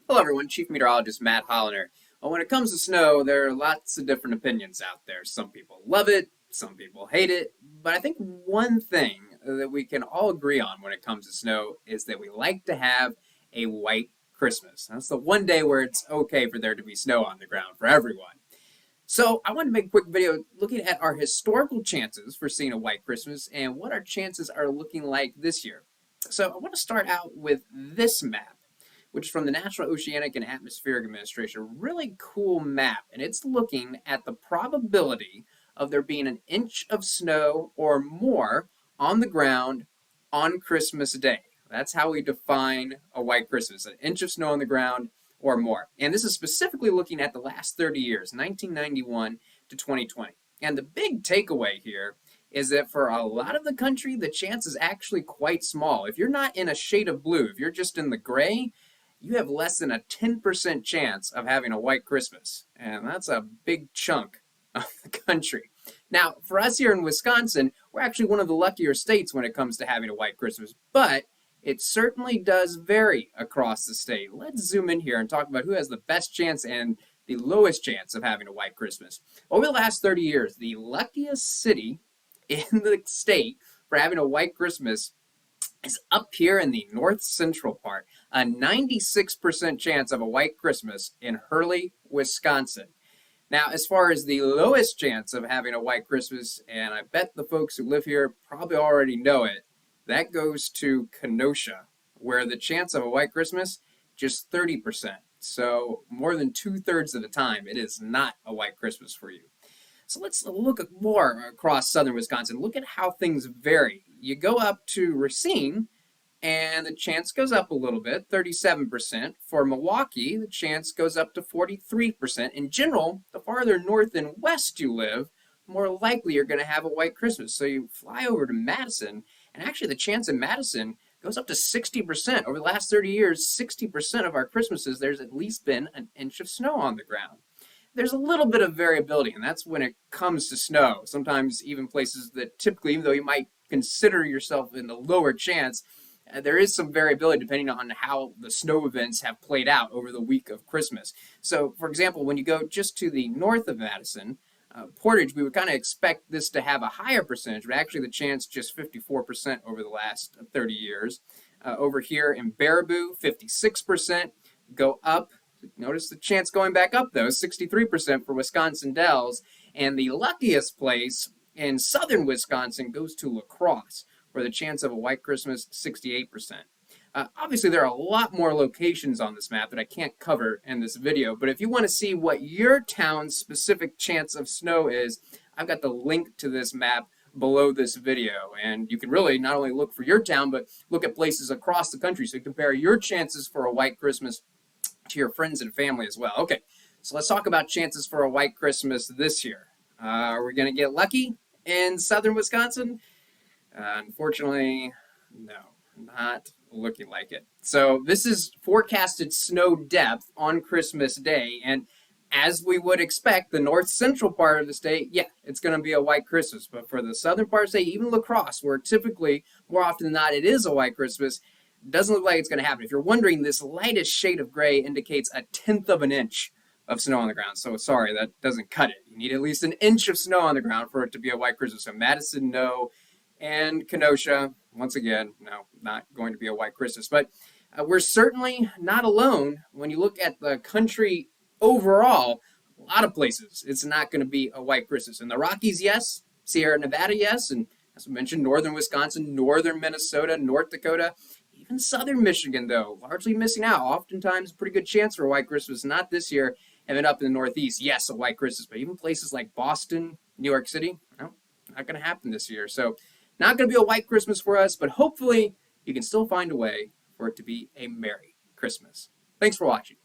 Hello everyone, Chief Meteorologist Matt Holiner. Well, when it comes to snow, there are lots of different opinions out there. Some people love it, some people hate it, but I think one thing that we can all agree on when it comes to snow is that we like to have a white Christmas. That's the one day where it's okay for there to be snow on the ground for everyone. So I wanted to make a quick video looking at our historical chances for seeing a white Christmas and what our chances are looking like this year. So I want to start out with this map, which is from the National Oceanic and Atmospheric Administration. A really cool map, and it's looking at the probability of there being an inch of snow or more on the ground on Christmas Day. That's how we define a white Christmas, an inch of snow on the ground or more. And this is specifically looking at the last 30 years, 1991 to 2020. And the big takeaway here is that for a lot of the country, the chance is actually quite small. If you're not in a shade of blue, if you're just in the gray, you have less than a 10% chance of having a white Christmas. And that's a big chunk of the country. Now, for us here in Wisconsin, we're actually one of the luckier states when it comes to having a white Christmas, but it certainly does vary across the state. Let's zoom in here and talk about who has the best chance and the lowest chance of having a white Christmas. Over the last 30 years, the luckiest city in the state for having a white Christmas is up here in the north central part, a 96% chance of a white Christmas in Hurley, Wisconsin. Now, as far as the lowest chance of having a white Christmas, and I bet the folks who live here probably already know it, that goes to Kenosha, where the chance of a white Christmas, just 30%. So more than 2/3 of the time, it is not a white Christmas for you. So let's look at more across southern Wisconsin. Look at how things vary. You go up to Racine, and the chance goes up a little bit, 37%. For Milwaukee, the chance goes up to 43%. In general, the farther north and west you live, the more likely you're going to have a white Christmas. So you fly over to Madison, and actually the chance in Madison goes up to 60%. Over the last 30 years, 60% of our Christmases, there's at least been an inch of snow on the ground. There's a little bit of variability, and that's when it comes to snow. Sometimes even places that typically, even though you might consider yourself in the lower chance, there is some variability depending on how the snow events have played out over the week of Christmas. So, for example, when you go just to the north of Madison, Portage, we would kind of expect this to have a higher percentage, but actually the chance just 54% over the last 30 years. Over here in Baraboo, 56%. Go up. Notice the chance going back up, though, 63% for Wisconsin Dells. And the luckiest place in southern Wisconsin goes to la-crosse, where the chance of a white Christmas, 68%. Obviously, there are a lot more locations on this map that I can't cover in this video, but if you want to see what your town's specific chance of snow is, I've got the link to this map below this video, and you can really not only look for your town, but look at places across the country, so you compare your chances for a white Christmas to your friends and family as well. Okay, so let's talk about chances for a white Christmas this year. Are we going to get lucky in southern Wisconsin? Unfortunately, no, not looking like it. So this is forecasted snow depth on Christmas Day, and as we would expect, the north central part of the state, yeah, it's going to be a white Christmas. But for the southern part of the state, even la-crosse, where typically, more often than not, it is a white Christmas, doesn't look like it's going to happen. If you're wondering, this lightest shade of gray indicates 1/10 of an inch of snow on the ground. So sorry, that doesn't cut it. You need at least an inch of snow on the ground for it to be a white Christmas. So Madison, no. And Kenosha, once again, no, not going to be a white Christmas. But we're certainly not alone. When you look at the country overall, a lot of places, it's not going to be a white Christmas. In the Rockies, yes. Sierra Nevada, yes. And as we mentioned, northern Wisconsin, northern Minnesota, North Dakota, even southern Michigan, though, largely missing out. Oftentimes, a pretty good chance for a white Christmas. Not this year. And then up in the Northeast, yes, a white Christmas. But even places like Boston, New York City, no, not going to happen this year. So not going to be a white Christmas for us, but hopefully you can still find a way for it to be a Merry Christmas. Thanks for watching.